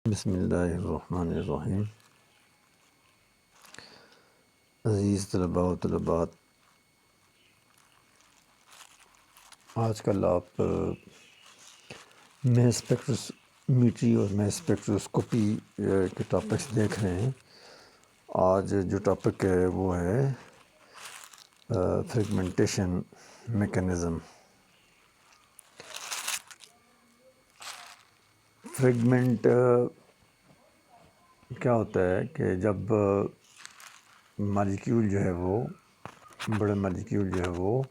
بسم اللہ الرحمن الرحیم۔ عزیز طلباء و طلبات، آج کل آپ میس اسپیکٹرومیٹری اور میس اسپیکٹروسکوپی کے ٹاپکس دیکھ رہے ہیں۔ آج جو ٹاپک ہے وہ ہے فریگمنٹیشن میکانزم۔ فریگمنٹ کیا ہوتا ہے کہ جب مالیکیول جو ہے وہ بڑے مالیکیول جو ہے وہ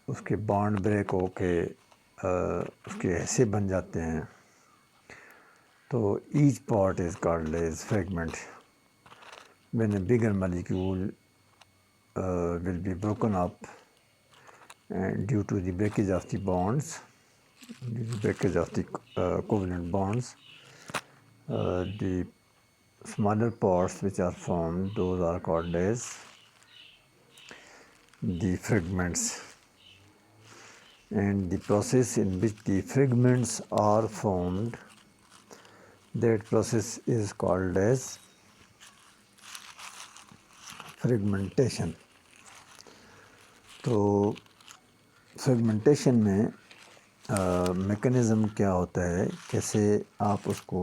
اس کے بانڈ بریک ہو کے اس کے حصے بن جاتے ہیں، تو each part is called as fragment. when a bigger molecule will be broken up and due to the breakage of the bonds, due to breakage of the covalent bonds, the smaller parts which are formed, those are called as the fragments. And the process in which the fragments are formed, that process is called as fragmentation. تو fragmentation میں mechanism کیا ہوتا ہے، کیسے آپ اس کو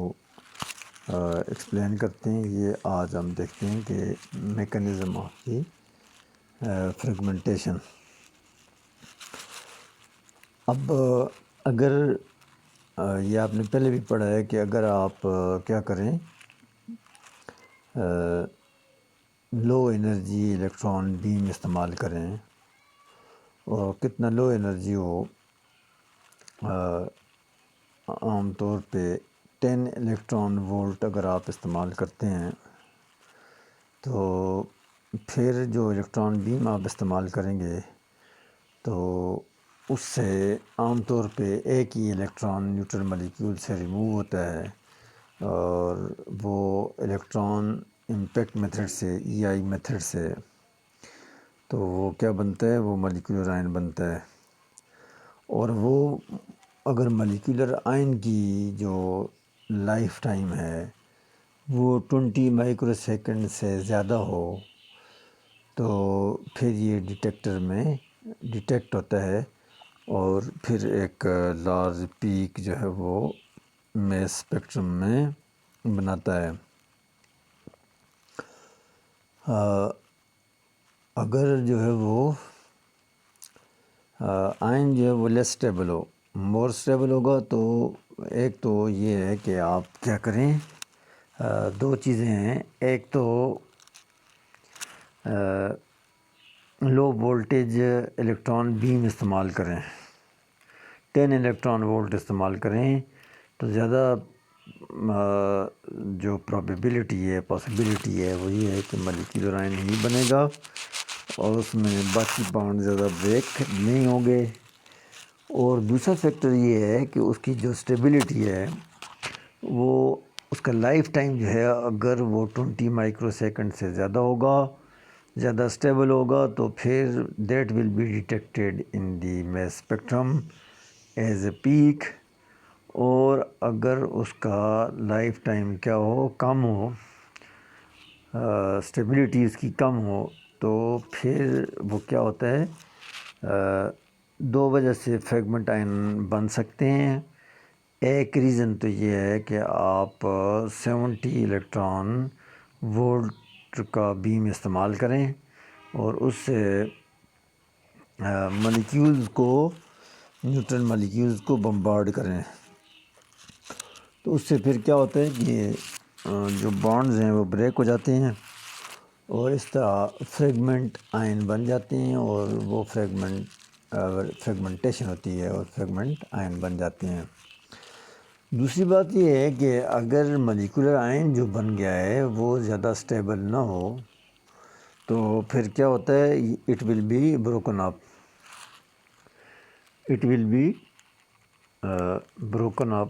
explain کرتے ہیں، یہ آج ہم دیکھتے ہیں کہ میکانزم آف دی فریگمنٹیشن۔ اب اگر یہ آپ نے پہلے بھی پڑھا ہے کہ اگر آپ کیا کریں، لو انرجی الیکٹران بیم استعمال کریں، اور کتنا لو انرجی ہو، عام طور پہ 10 الیکٹران وولٹ اگر آپ استعمال کرتے ہیں، تو پھر جو الیکٹران بیم آپ استعمال کریں گے تو اس سے عام طور پہ ایک ہی الیکٹران نیوٹرل مالیکیول سے ریموو ہوتا ہے، اور وہ الیکٹران امپیکٹ میتھڈ سے ای آئی میتھڈ سے تو وہ کیا بنتا ہے، وہ مالیکولر آئن بنتا ہے۔ اور وہ اگر مالیکولر آئن کی جو لائف ٹائم ہے وہ 20 مائکرو سیکنڈ سے زیادہ ہو تو پھر یہ ڈیٹیکٹر میں ڈیٹیکٹ ہوتا ہے، اور پھر ایک لارج پیک جو ہے وہ میس اسپیکٹرم میں بناتا ہے۔ اگر جو ہے وہ آئن جو ہے وہ لیس اسٹیبل ہو، مور اسٹیبل ہوگا، تو ایک تو یہ ہے کہ آپ کیا کریں، دو چیزیں ہیں۔ ایک تو لو وولٹیج الیکٹران بیم استعمال کریں، 10 الیکٹران وولٹ استعمال کریں، تو زیادہ جو پرابیبلٹی ہے، پاسبلٹی ہے، وہ یہ ہے کہ مالیکولر آئن ہی بنے گا، اور اس میں باقی بانڈ زیادہ بریک نہیں ہوں گے۔ اور دوسرا فیکٹر یہ ہے کہ اس کی جو اسٹیبلٹی ہے، وہ اس کا لائف ٹائم جو ہے اگر وہ 20 مائکرو سیکنڈ سے زیادہ ہوگا، زیادہ اسٹیبل ہوگا، تو پھر that will be detected in the mass spectrum as a peak. اور اگر اس کا لائف ٹائم کیا ہو، کم ہو، اسٹیبلٹی اس کی کم ہو، تو پھر وہ کیا ہوتا ہے، دو وجہ سے فریگمنٹ آئن بن سکتے ہیں۔ ایک ریزن تو یہ ہے کہ آپ 70 الیکٹران وولٹ کا بیم استعمال کریں اور اس سے مالیکیولز کو، نیوٹرل مالیکیولز کو بمبارڈ کریں، تو اس سے پھر کیا ہوتا ہے کہ جو بانڈز ہیں وہ بریک ہو جاتے ہیں، اور اس طرح فریگمنٹ آئن بن جاتے ہیں، اور وہ فریگمنٹیشن ہوتی ہے اور فریگمنٹ آئن بن جاتے ہیں۔ دوسری بات یہ ہے کہ اگر مالیکولر آئن جو بن گیا ہے وہ زیادہ اسٹیبل نہ ہو، تو پھر کیا ہوتا ہے، it will be broken up, it will be broken up.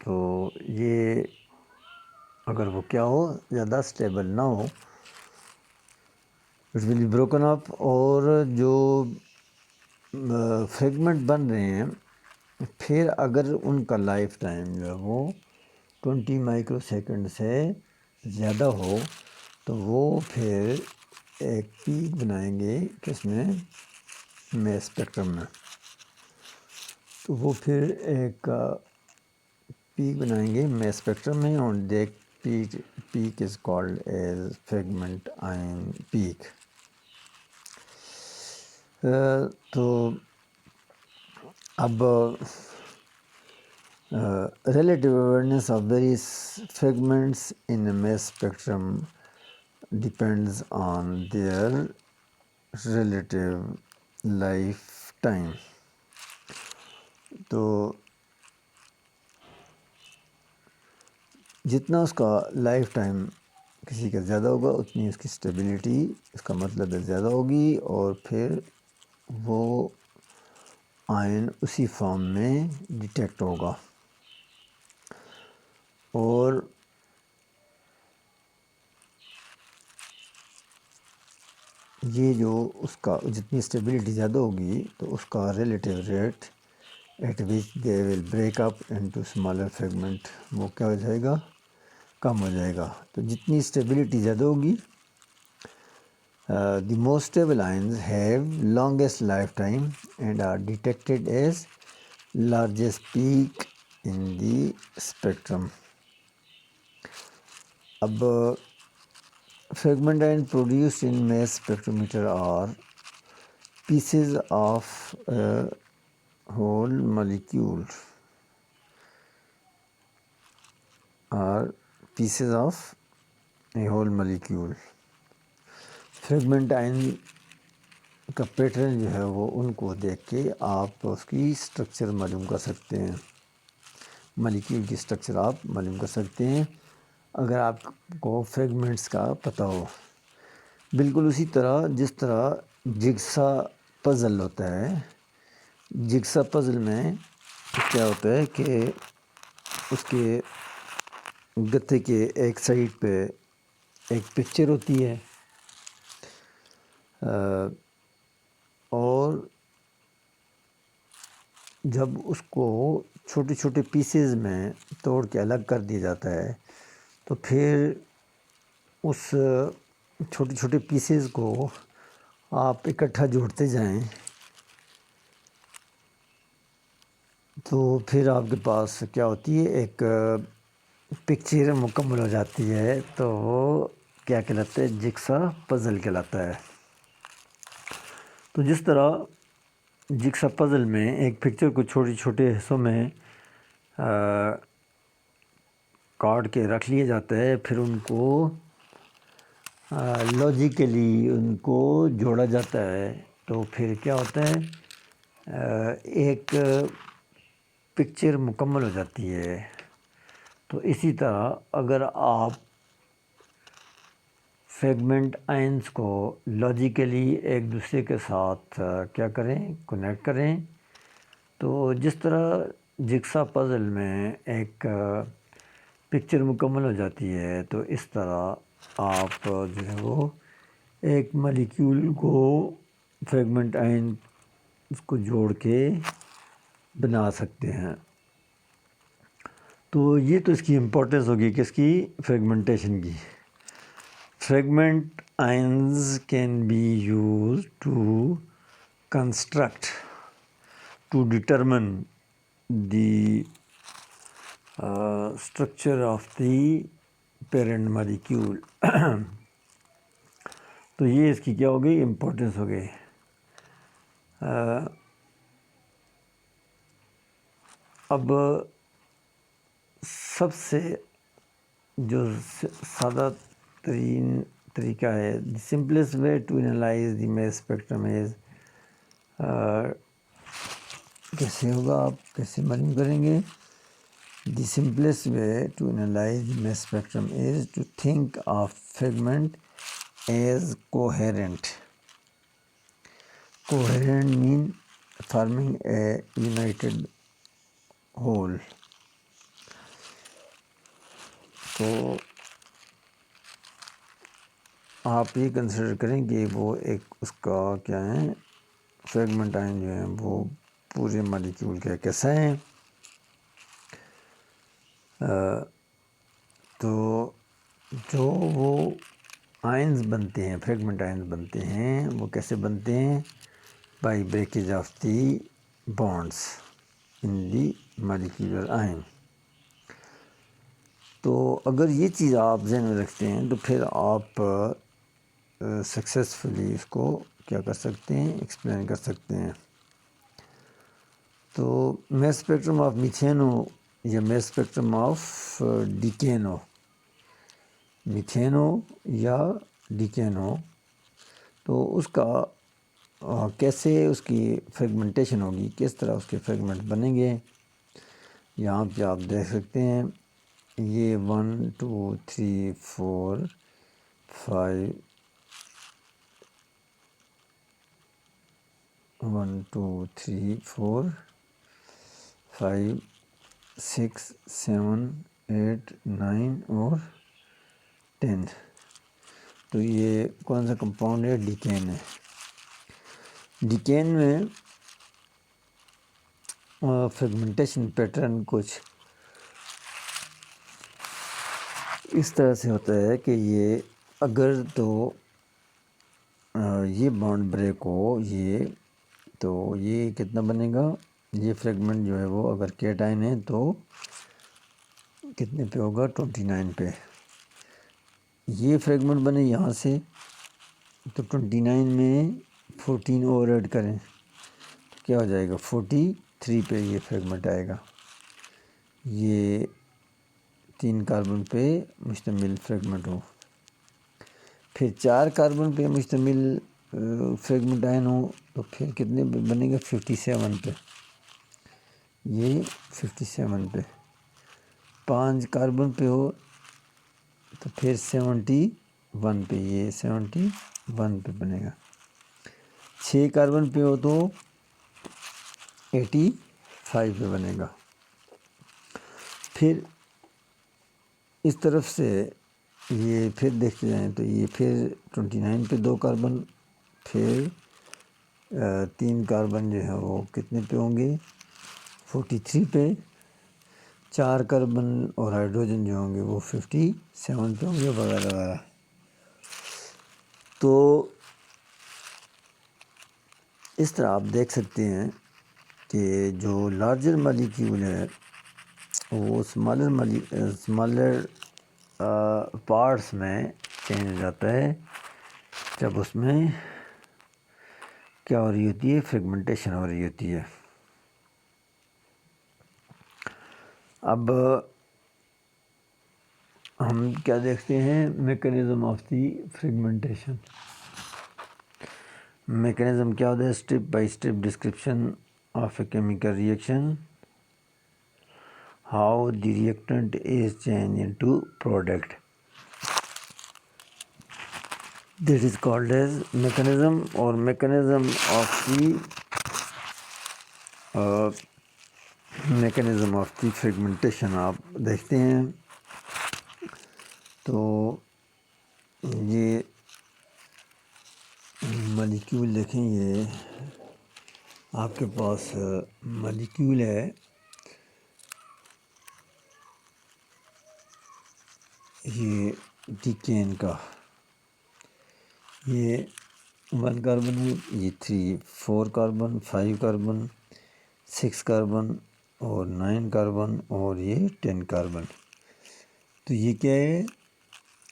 تو یہ اگر وہ کیا ہو، زیادہ اسٹیبل نہ ہو، it will be broken up. اور جو فریگمنٹ بن رہے ہیں پھر اگر ان کا لائف ٹائم جو ہے وہ 20 مائکرو سیکنڈ سے زیادہ ہو تو وہ پھر ایک پیک بنائیں گے کس میں اسپیکٹرم میں. تو وہ پھر ایک پیک بنائیں گے اسپیکٹرم میں، اور دیکھ peak is called as fragment ion peak. تو اب relative awareness of various fragments in a mass spectrum depends on their relative lifetime. تو جتنا اس کا لائف ٹائم کسی کا زیادہ ہوگا اتنی اس کی اسٹیبلٹی، اس کا مطلب ہے زیادہ ہوگی، اور پھر وہ آئن اسی فارم میں ڈیٹیکٹ ہوگا. اور یہ جو اس کا جتنی اسٹیبلٹی زیادہ ہوگی تو اس کا relative rate at which they will break up into smaller fragment وہ کیا ہو جائے گا، کم ہو جائے گا. تو جتنی اسٹیبلٹی زیادہ ہوگی the most stable ions have longest lifetime and are detected as largest peak in the spectrum. اب fragment ion produced in mass spectrometer are pieces of a whole molecule fragment ion کا pattern جو ہے وہ ان کو دیکھ کے آپ اس کی اسٹرکچر معلوم کر سکتے ہیں، مالیکیول کی اسٹرکچر آپ معلوم کر سکتے ہیں اگر آپ کو فریگمنٹس کا پتہ ہو. بالکل اسی طرح جس طرح جگسا پزل ہوتا ہے، جگسا پزل میں کیا ہوتا ہے کہ اس کے گتے کے ایک سائڈ پہ ایک پکچر ہوتی ہے، اور جب اس کو چھوٹے چھوٹے پیسز میں توڑ کے الگ کر دیا جاتا ہے تو پھر اس چھوٹے چھوٹے پیسز کو آپ اکٹھا جوڑتے جائیں تو پھر آپ کے پاس کیا ہوتی ہے، ایک پکچر مکمل ہو جاتی ہے. تو وہ کیا کہلاتا ہے، جگسا پزل کہلاتا ہے. تو جس طرح جگسا پزل میں ایک پکچر کو چھوٹے چھوٹے حصوں میں کاٹ کے رکھ لیا جاتا ہے، پھر ان کو لاجیکلی ان کو جوڑا جاتا ہے، تو پھر کیا ہوتا ہے، ایک پکچر مکمل ہو جاتی ہے. تو اسی طرح اگر آپ فریگمنٹ آئنس کو لاجیکلی ایک دوسرے کے ساتھ کیا کریں، کنیکٹ کریں، تو جس طرح جگسا پزل میں ایک پکچر مکمل ہو جاتی ہے، تو اس طرح آپ جو ہے وہ ایک مالیکیول کو فریگمنٹ آئن اس کو جوڑ کے بنا سکتے ہیں. تو یہ تو اس کی امپورٹنس ہوگی کس کی، فریگمنٹیشن کی. Fragment ions can be used to construct to determine the structure of the parent molecule. تو یہ اس کی کیا ہو گئی، امپورٹنس ہو گئی. اب سب سے جو سادہ ترین طریقہ ہے، the simplest way to analyse the mass spectrum is, کیسے ہوگا، آپ کیسے معلوم کریں گے؟ The simplest way to analyse the mass spectrum is to think of fragment as coherent. Coherent mean forming a united whole. تو آپ یہ کنسیڈر کریں کہ وہ ایک اس کا کیا ہے، فریگمنٹ آئن جو ہیں وہ پورے مالیکیول کا ایک حصہ ہیں۔ تو جو وہ آئنز بنتے ہیں، فریگمنٹ آئنز بنتے ہیں، وہ کیسے بنتے ہیں؟ By breakage of the bonds in the molecular ion. تو اگر یہ چیز آپ ذہن میں رکھتے ہیں تو پھر آپ سکسیزفلی اس کو کیا کر سکتے ہیں، ایکسپلین کر سکتے ہیں۔ تو میس اسپیکٹرم آف میتھینو یا میس اسپیکٹرم آف ڈیکینو، میتھینو یا ڈیکینو، تو اس کا کیسے اس کی فریگمنٹیشن ہوگی، کس طرح اس کے فریگمنٹ بنیں گے، یہاں پہ آپ دیکھ سکتے ہیں۔ یہ 1 2 3 4 5 1 2 3 4 5 6 7 8 9 اور 10۔ تو یہ کون سا کمپاؤنڈ ہے؟ ڈیکین ہے۔ ڈیکین میں فریگمنٹیشن پیٹرن کچھ اس طرح سے ہوتا ہے کہ یہ اگر تو یہ بانڈ بریک ہو، یہ تو یہ کتنا بنے گا؟ یہ فریگمنٹ جو ہے وہ اگر کیٹائن ہے تو کتنے پہ ہوگا؟ 29 پہ۔ یہ فریگمنٹ بنے یہاں سے تو 29 میں 14 اور ایڈ کریں تو کیا ہو جائے گا؟ 43 پہ یہ فریگمنٹ آئے گا۔ یہ 3 کاربن پہ مشتمل فریگمنٹ ہو، پھر 4 کاربن پہ مشتمل فریگمنٹ آئن ہو تو پھر کتنے پہ بنے گا؟ 57 پہ۔ یہ 57 پہ 5 کاربن پہ ہو تو پھر 71 پہ، یہ 71 پہ بنے گا۔ 6 کاربن پہ ہو تو 85 پہ بنے گا۔ پھر اس طرف سے یہ پھر دیکھتے جائیں تو یہ پھر 29 پہ 2 کاربن، پھر 3 کاربن جو ہے وہ کتنے پہ ہوں گے؟ 43 پہ۔ 4 کاربن اور ہائیڈروجن جو ہوں گے وہ 57 پہ ہوں گے، وغیرہ وغیرہ۔ تو اس طرح آپ دیکھ سکتے ہیں کہ جو لارجر مالیکیول ہے وہ اسمالر پارٹس میں چینج ہو جاتا ہے جب اس میں کیا ہو رہی ہوتی ہے؟ فریگمنٹیشن ہو رہی ہوتی ہے۔ اب ہم کیا دیکھتے ہیں؟ Mechanism of the fragmentation. Mechanism کیا ہوتا ہے؟ Step by step description of a chemical reaction, how the reactant is change into product, that is called as mechanism. اور میکانزم آف دی فریگمنٹیشن آپ دیکھتے ہیں تو یہ مالیکیول دیکھیں، یہ آپ کے پاس مالیکیول ہے، یہ ڈیکین کا، یہ 1 کاربن ہے، یہ 4 کاربن، 5 کاربن، 6 کاربن اور 9 کاربن اور یہ 10 کاربن۔ تو یہ کیا ہے؟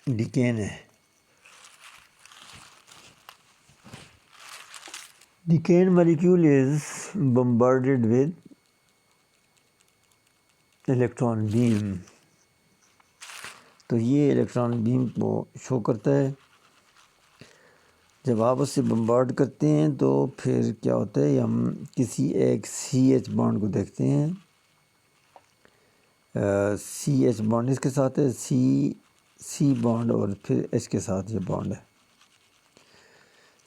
ڈیکین ہے۔ ڈیکین molecule is bombarded with electron beam۔ تو یہ الیکٹران بیم کو شو کرتا ہے۔ جب آپ اس سے بمبارڈ کرتے ہیں تو پھر کیا ہوتا ہے؟ ہم کسی ایک سی ایچ بانڈ کو دیکھتے ہیں۔ سی ایچ بانڈ اس کے ساتھ ہے، سی بانڈ اور پھر ایچ کے ساتھ یہ بانڈ ہے۔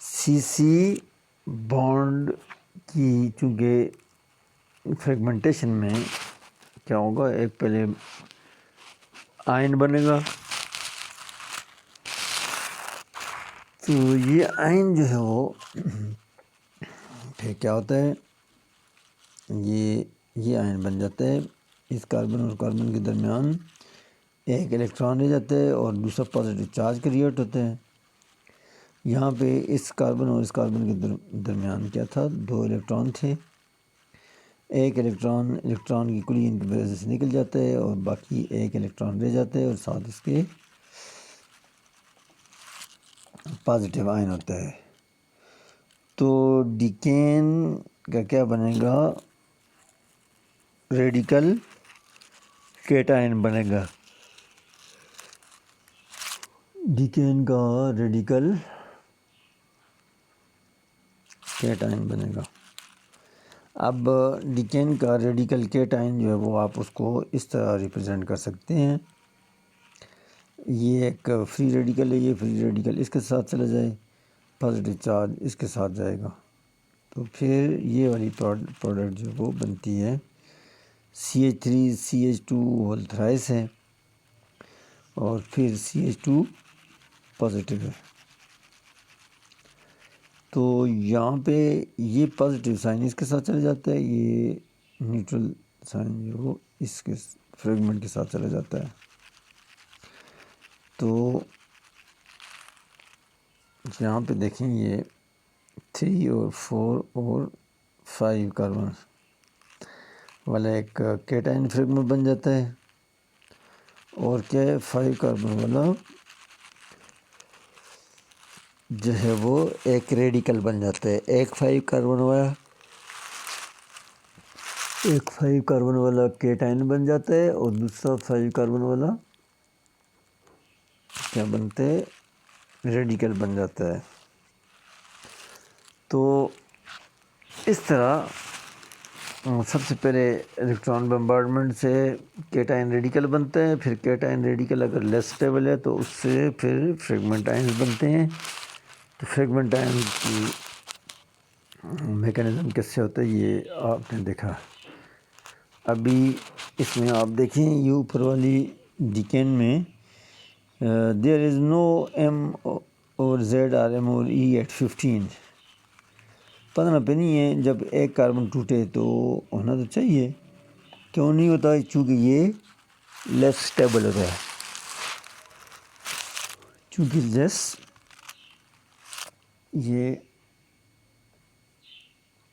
سی بانڈ کی چونکہ فریگمنٹیشن میں کیا ہوگا؟ ایک پہلے آئن بنے گا، تو یہ آئن جو ہے وہ پھر کیا ہوتا ہے؟ یہ آئن بن جاتا ہے۔ اس کاربن اور کاربن کے درمیان ایک الیکٹران رہ جاتا ہے اور دوسرا پازیٹیو چارج کریٹ ہوتا ہے۔ یہاں پہ اس کاربن اور اس کاربن کے درمیان کیا تھا، 2 الیکٹران تھے۔ ایک الیکٹران کی کلی ان کی وجہ سے نکل جاتا ہے اور باقی ایک الیکٹران رہ جاتا ہے اور ساتھ اس کے پازیٹیو آئن ہوتا ہے۔ تو ڈیکین کا کیا بنے گا، ریڈیکل کیٹائن بنے گا۔ ڈیکین کا ریڈیکل کیٹائن بنے گا۔ اب ڈیکین کا ریڈیکل کیٹائن جو ہے وہ آپ اس کو اس طرح ریپرزینٹ کر سکتے ہیں۔ یہ ایک فری ریڈیکل ہے، یہ فری ریڈیکل اس کے ساتھ چلا جائے، پازیٹیو چارج اس کے ساتھ جائے گا، تو پھر یہ والی پروڈکٹ جو وہ بنتی ہے CH3CH2 ہول تھرائس ہے اور پھر CH2 پازیٹیو ہے۔ تو یہاں پہ یہ پازیٹیو سائن اس کے ساتھ چلا جاتا ہے، یہ نیوٹرل سائن جو وہ اس کے فریگمنٹ کے ساتھ چلا جاتا ہے۔ تو یہاں پہ دیکھیں یہ 3 اور 4 اور 5 کاربن والا ایک کیٹائن فریگمنٹ بن جاتا ہے، اور کیا ہے 5 کاربن والا جو ہے وہ ایک ریڈیکل بن جاتا ہے۔ ایک 5 کاربن والا کیٹائن بن جاتا ہے اور دوسرا 5 کاربن والا کیا بنتا ہے، ریڈیکل بن جاتا ہے۔ تو اس طرح سب سے پہلے الیکٹران بمبارڈمنٹ سے کیٹائن ریڈیکل بنتا ہے، پھر کیٹائن ریڈیکل اگر لیس اسٹیبل ہے تو اس سے پھر فریگمنٹ آئنز بنتے ہیں۔ تو فریگمنٹ آئن کی میکانزم کیسے ہوتا ہے یہ آپ نے دیکھا۔ ابھی اس میں آپ دیکھیں یہ اوپر والی ڈیکین میں دیر از نو ایم اور زیڈ آر ایم اور ای ایٹ 15 15 پہ نہیں ہے۔ جب ایک کاربن ٹوٹے تو ہونا تو چاہیے، کیوں نہیں ہوتا، چونکہ یہ لیس اسٹیبل ہوتا ہے، چونکہ یہ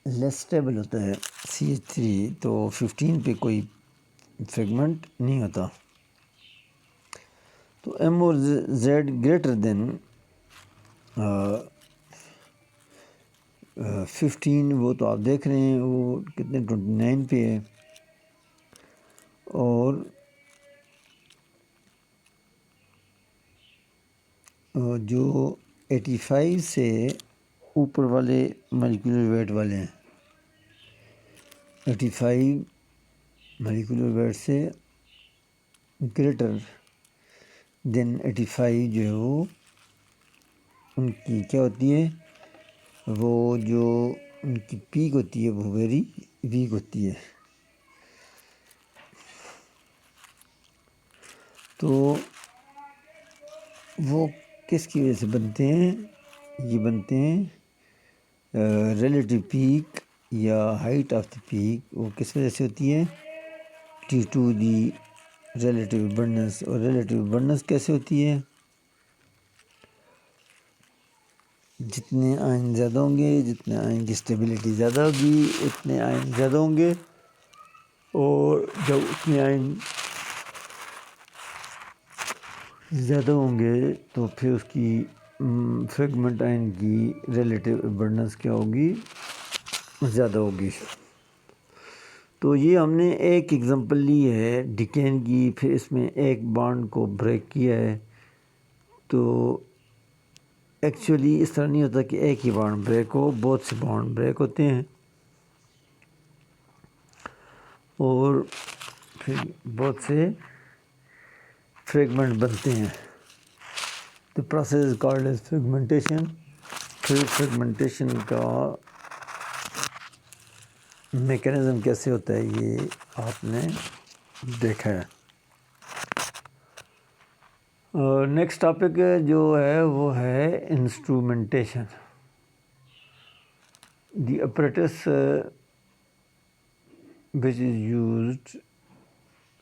لیس اسٹیبل ہوتا ہے CH3، تو 15 پہ کوئی فریگمنٹ نہیں ہوتا۔ تو ایم اور زیڈ گریٹر دین 15، وہ تو آپ دیکھ رہے ہیں وہ کتنے 29 پہ ہے، اور جو 85 سے اوپر والے مالیکولر ویٹ والے ہیں، 85 مالیکولر ویٹ سے گریٹر دین 85 جو ہے وہ ان کی کیا ہوتی ہے، وہ جو ان کی پیک ہوتی ہے وہ ویری ویک ہوتی ہے۔ تو وہ کس کی وجہ سے بنتے ہیں، یہ بنتے ہیں ریلیٹیو پیک یا ہائٹ آف دی پیک، وہ کس وجہ سے ہوتی ہے، T2 دی ریلیٹیو ابنڈنس۔ اور ریلیٹیو ابنڈنس کیسے ہوتی ہے، جتنے آئن زیادہ ہوں گے، جتنے آئن کی اسٹیبلٹی زیادہ ہوگی اتنے آئن زیادہ ہوں گے، اور جب اتنے آئن زیادہ ہوں گے تو پھر اس کی فریگمنٹ آئن کی ریلیٹیو ابنڈنس کیا ہوگی، زیادہ ہوگی۔ تو یہ ہم نے ایک ایگزامپل لی ہے ڈیکین کی، پھر اس میں ایک بانڈ کو بریک کیا ہے۔ تو ایکچولی اس طرح نہیں ہوتا کہ ایک ہی بانڈ بریک ہو، بہت سے بانڈ بریک ہوتے ہیں اور پھر بہت سے فریگمنٹ بنتے ہیں۔ The process is called as fragmentation۔ پھر فریگمنٹیشن کا میکانزم کیسے ہوتا ہے یہ آپ نے دیکھا ہے۔ نیکسٹ ٹاپک جو ہے وہ ہے instrumentation. The apparatus which is used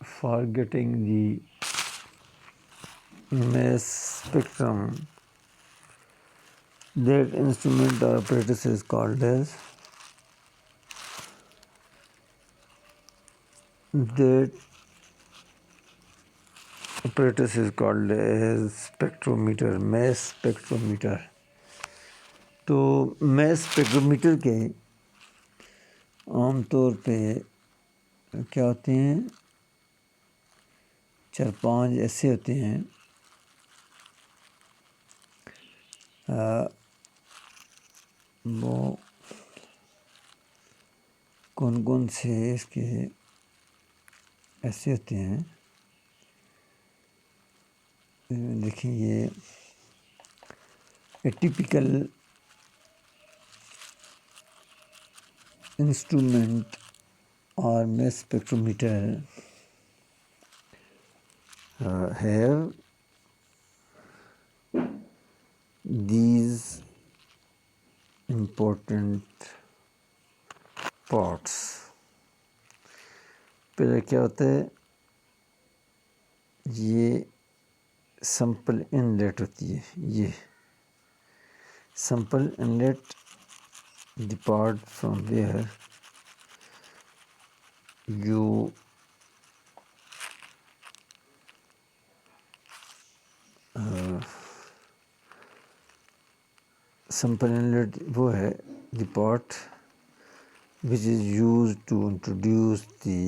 for getting the mass spectrum. That instrument or apparatus is called as spectrometer, mass spectrometer. تو میس اسپیکٹرومیٹر کے عام طور پہ کیا ہوتے ہیں، 4-5 ایسے ہوتے ہیں وہ کون سے اس کے ایسے ہوتے ہیں، دیکھیں یہ typical instrument or mass spectrometer have these important parts. پہلے کیا ہوتا ہے، یہ سمپل انلیٹ ہوتی ہے، یہ simple inlet depart from where you simple inlet وہ ہے the part which is used to introduce the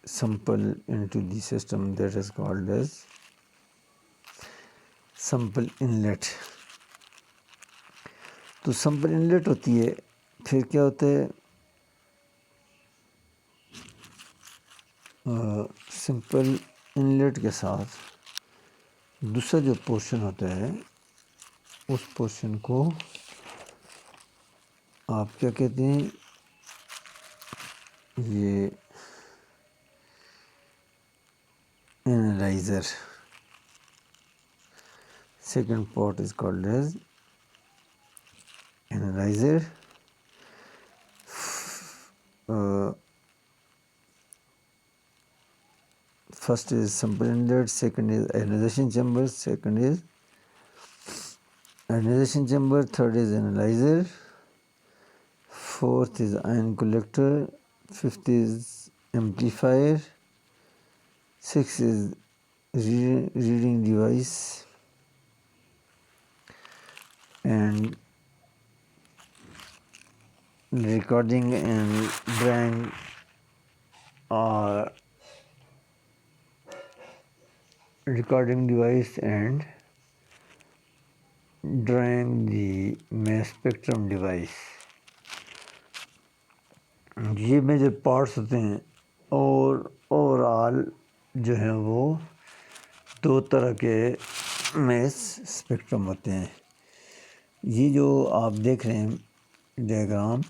sample into the system, that is called as sample inlet. تو sample inlet ہوتی ہے، پھر کیا ہوتا ہے، سمپل انلیٹ کے ساتھ دوسرا جو پورشن ہوتا ہے اس پورشن کو آپ کیا کہتے ہیں، یہ analyser. Second part is called as analyzer. First is sample inlet, second is ionization chamber, third is analyzer, fourth is ion collector, fifth is amplifier, sixth is reading device, and recording and drawing recording device and drawing the mass spectrum device. یہ major parts ہوتے ہیں، اور over all جو ہیں وہ 2 طرح کے mass spectrum ہوتے ہیں. یہ جو آپ دیکھ رہے ہیں ڈائیگرام،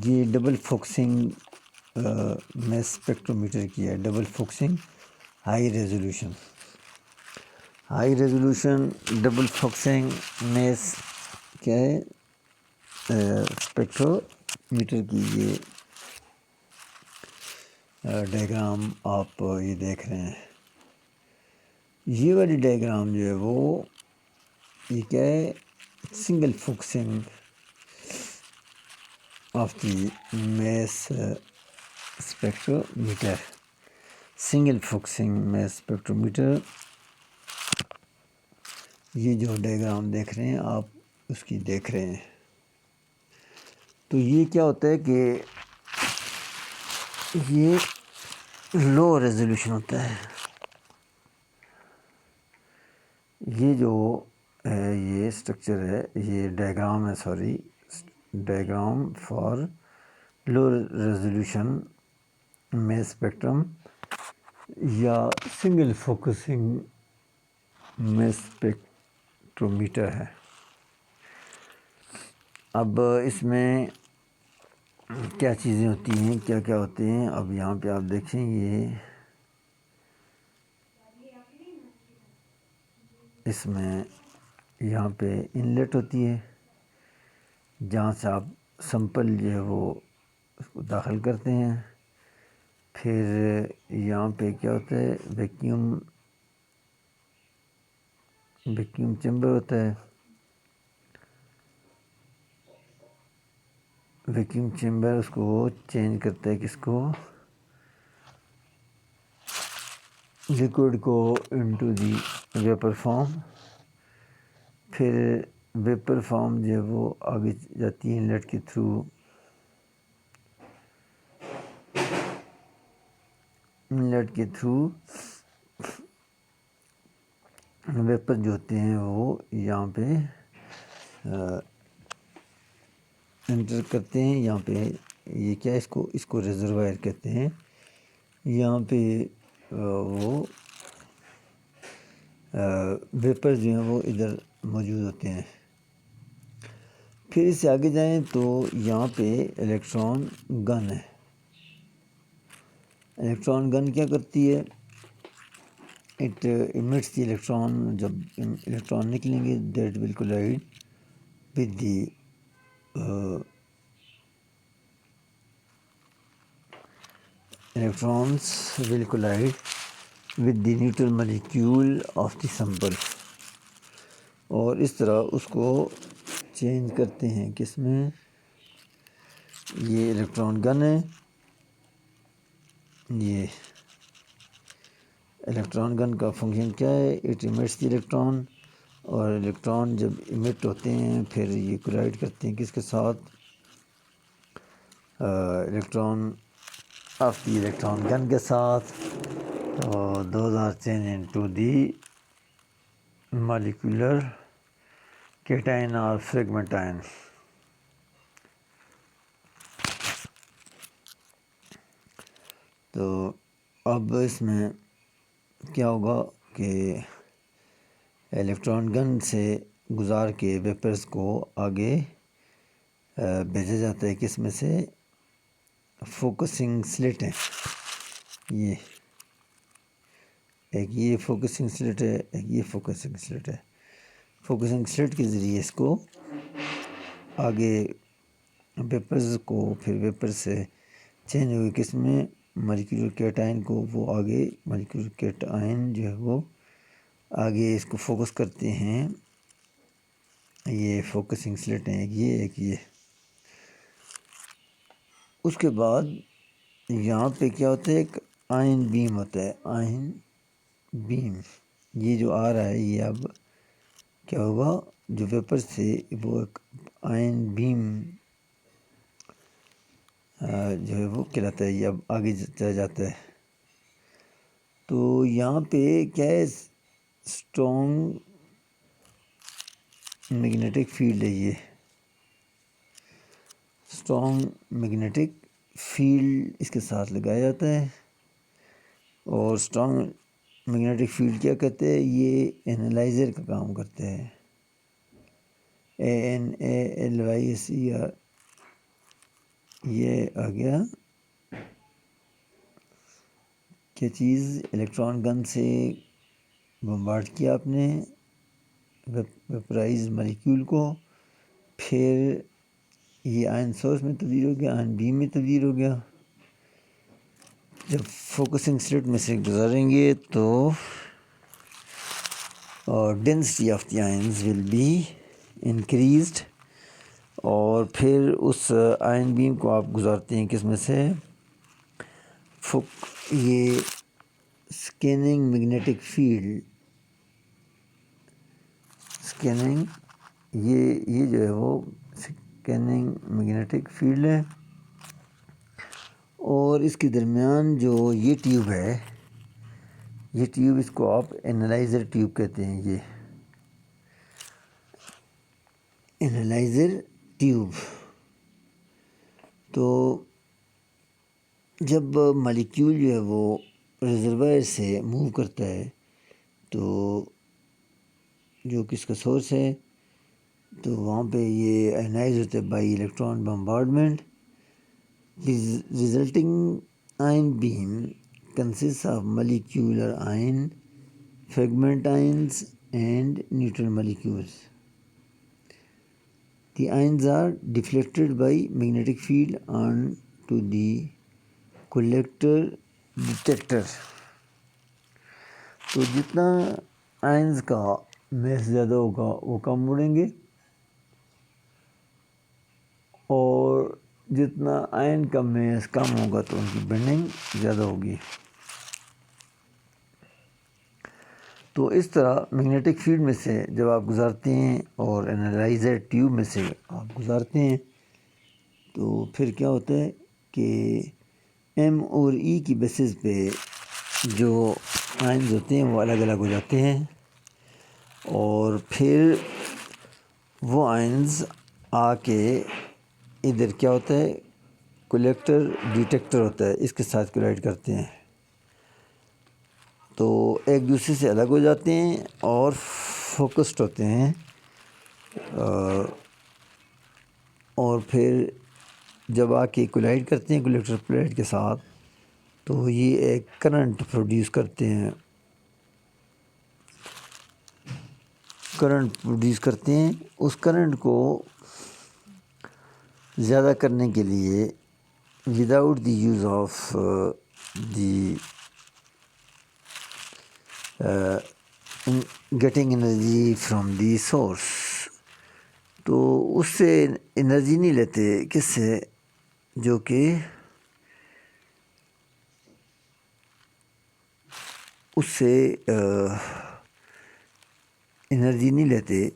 یہ ڈبل فوکسنگ میس اسپیکٹرومیٹر کی ہے. Double focusing high resolution double focusing mass کیا ہے، اسپیکٹرومیٹر کی یہ ڈائیگرام آپ یہ دیکھ رہے ہیں. یہ والی ڈائیگرام جو ہے وہ یہ کیا ہے، single focusing of the mass spectrometer. Single focusing mass spectrometer. یہ جو ڈائیگرام دیکھ رہے ہیں آپ اس کی دیکھ رہے ہیں. تو یہ کیا ہوتا ہے کہ یہ لو ریزولوشن ہوتا ہے. یہ جو ہے یہ اسٹرکچر ہے، یہ ڈائیگرام ہے، diagram for low resolution mass spectrum یا سنگل فوکسنگ میس اسپیکٹرومیٹر ہے. اب اس میں کیا چیزیں ہوتی ہیں، کیا کیا ہوتے ہیں، اب یہاں پہ آپ دیکھیں، یہ اس میں یہاں پہ انلیٹ ہوتی ہے جہاں سے آپ سمپل جو ہے وہ اس کو داخل کرتے ہیں. پھر یہاں پہ کیا ہوتا ہے، ویکیوم چیمبر ہوتا ہے. ویکیوم چیمبر اس کو چینج کرتا ہے کس کو، لیکوڈ کو انٹو دی ویپر فارم. پھر ویپر فارم جو ہے وہ آگے جاتی ہے انلیٹ کے تھرو، ویپر جو ہوتے ہیں وہ یہاں پہ انٹر کرتے ہیں. یہاں پہ یہ کیا اس کو ریزروائر کہتے ہیں. یہاں پہ وہ ویپر جو ہیں وہ ادھر موجود ہوتے ہیں. پھر اس سے آگے جائیں تو یہاں پہ الیکٹران گن ہے. الیکٹران گن کیا کرتی ہے، اٹ emits دی الیکٹران. جب الیکٹران نکلیں گے that will collide with the electrons will collide with the neutral molecule of the sample. اور اس طرح اس کو چینج کرتے ہیں کس میں، یہ الیکٹران گن ہے. یہ الیکٹران گن کا فنکشن کیا ہے، اٹ emits دی الیکٹران. اور الیکٹران جب emit ہوتے ہیں پھر یہ collide کرتے ہیں کس کے ساتھ، electron of the electron gun کے ساتھ. those are changed into the molecular cation or fragment ion. تو اب اس میں کیا ہوگا کہ الیکٹران گن سے گزار کے ویپرز کو آگے بھیجا جاتا ہے کس میں سے، فوکسنگ سلٹ ہے. یہ ایک یہ فوکسنگ سلٹ ہے، ایک یہ فوکسنگ سلٹ ہے. فوکسنگ سلٹ کے ذریعے اس کو آگے ویپرز کو، پھر ویپر سے چینج ہوئی کس میں، مالیکولر کیٹائن کو. وہ آگے مالیکولر کیٹائن جو ہے وہ آگے اس کو فوکس کرتے ہیں. یہ فوکسنگ سلٹ ہیں، ایک یہ. اس کے بعد یہاں پہ کیا ہوتا ہے، ایک آئن بیم ہوتا ہے. آئن بیم یہ جو آ رہا ہے، یہ اب کیا ہوگا، جو ویپر سے وہ ایک آئن بیم جو ہے وہ کہلاتا ہے. یہ اب آگے چلا جاتا ہے. تو یہاں پہ کیا ہے، اسٹرانگ میگنیٹک فیلڈ ہے. یہ اسٹرانگ میگنیٹک فیلڈ اس کے ساتھ لگایا جاتا ہے. اور اسٹرانگ میگنیٹک فیلڈ کیا کہتے ہیں، یہ اینالائزر کا کام کرتے ہیں. ANALYSER یہ آ گیا کیا چیز، الیکٹران گن سے بمبارڈ کیا آپ نے ویپرائز مالیکیول کو، پھر یہ آئن سورس میں تبدیل ہو گیا، آئن بیم میں تبدیل ہو گیا. جب فوکسنگ سلٹ میں سے گزاریں گے تو density of the ions will be increased. اور پھر اس آئن بیم کو آپ گزارتے ہیں کس میں سے، یہ اسکیننگ میگنیٹک فیلڈ. اسکیننگ یہ جو ہے وہ اسکیننگ میگنیٹک فیلڈ ہے. اور اس کے درمیان جو یہ ٹیوب ہے، یہ ٹیوب اس کو آپ اینالائزر ٹیوب کہتے ہیں. یہ اینالائزر ٹیوب. تو جب مالیکیول جو ہے وہ ریزروائر سے موو کرتا ہے تو جو کس کا سورس ہے، تو وہاں پہ یہ اینائز ہوتا ہے by electron bombardment. resulting ion beam consists of molecular ion, fragment ions and neutral molecules. The ions are deflected by magnetic field onto the collector detector. تو جتنا آئنز کا میس زیادہ ہوگا وہ کم اڑیں گے، اور جتنا آئن کا میس کم ہوگا تو ان کی بینڈنگ زیادہ ہوگی. تو اس طرح میگنیٹک فیلڈ میں سے جب آپ گزارتے ہیں اور انالائزر ٹیوب میں سے آپ گزارتے ہیں تو پھر کیا ہوتا ہے کہ ایم اور ای کی بیسس پہ جو آئنز ہوتے ہیں وہ الگ الگ ہو جاتے ہیں، اور پھر وہ آئنز آ کے ادھر کیا ہوتا ہے، کولیکٹر ڈیٹیکٹر ہوتا ہے، اس کے ساتھ کولائڈ کرتے ہیں تو ایک دوسرے سے الگ ہو جاتے ہیں اور فوکسڈ ہوتے ہیں، اور پھر جب آ کے کولائڈ کرتے ہیں کولیکٹر پلیٹ کے ساتھ تو یہ ایک کرنٹ پروڈیوس کرتے ہیں. اس کرنٹ کو زیادہ کرنے کے لیے without the use of the getting energy from the source, تو اس سے انرجی نہیں لیتے، کس سے، جو کہ اس سے انرجی نہیں لیتے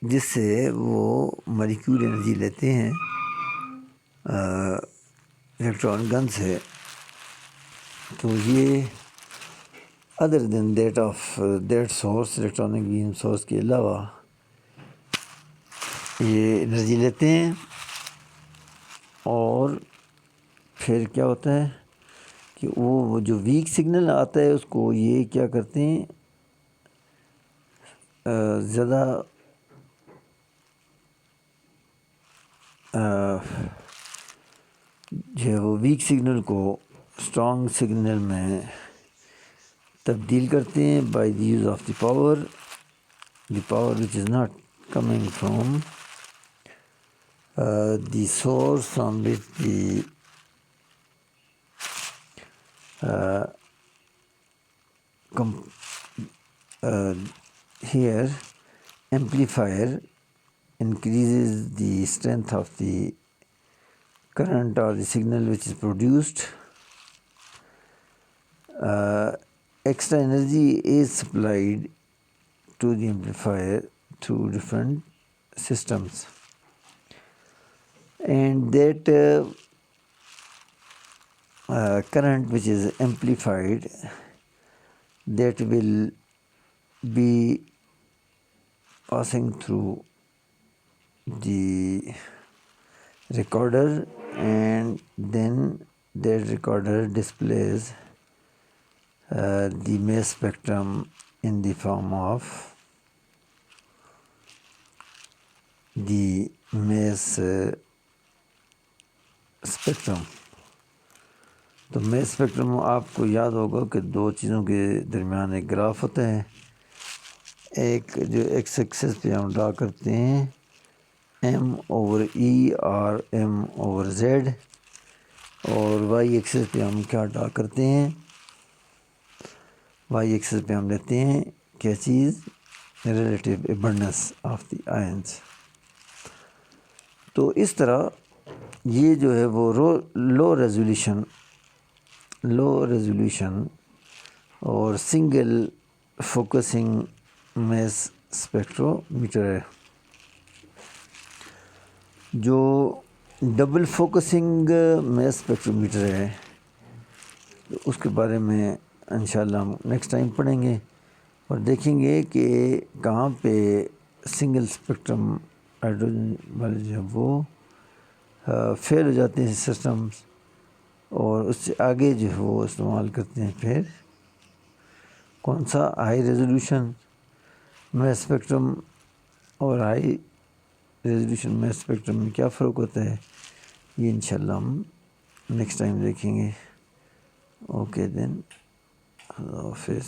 جس سے وہ مالیکیول انرجی لیتے ہیں الیکٹران گن سے. تو یہ other than that of that source, electronic beam source کے علاوہ یہ انرجی لیتے ہیں، اور پھر کیا ہوتا ہے کہ وہ جو ویک سگنل آتا ہے اس کو یہ کیا کرتے ہیں، زیادہ جو ہے وہ ویک سگنل کو اسٹرانگ سگنل میں تبدیل کرتے ہیں by the use of the power which is not coming from the source from which the here amplifier increases the strength of the current or the signal which is produced. Extra energy is supplied to the amplifier through different systems, and that current which is amplified, that will be passing through the recorder, and then that recorder displays the mass spectrum in the form of the mass spectrum. تو mass spectrum آپ کو یاد ہوگا کہ دو چیزوں کے درمیان ایک گراف ہوتا ہے، ایک جو ایکس ایکسس پہ ہم ڈرا کرتے ہیں ایم اوور ای اور ایم اوور زیڈ، اور وائی ایکسس پہ ہم کیا ڈرا کرتے ہیں، وائی ایکسس پہ ہم لیتے ہیں کیا چیز، relative abundance of the ions. تو اس طرح یہ جو ہے وہ لو ریزولیوشن اور single focusing mass spectrometer ہے. جو double focusing mass spectrometer ہے اس کے بارے میں انشاءاللہ ہم نیکسٹ ٹائم پڑھیں گے، اور دیکھیں گے کہ کہاں پہ سنگل اسپیکٹرم ہائیڈروجن والے جو ہے وہ فیل ہو جاتے ہیں سسٹمز، اور اس سے آگے جو ہے وہ استعمال کرتے ہیں پھر کون سا، ہائی ریزولوشن میس اسپیکٹرم. اور ہائی ریزولوشن میس اسپیکٹرم میں کیا فرق ہوتا ہے یہ انشاءاللہ ہم نیکسٹ ٹائم دیکھیں گے. اوکے دین، اللہ حافظ.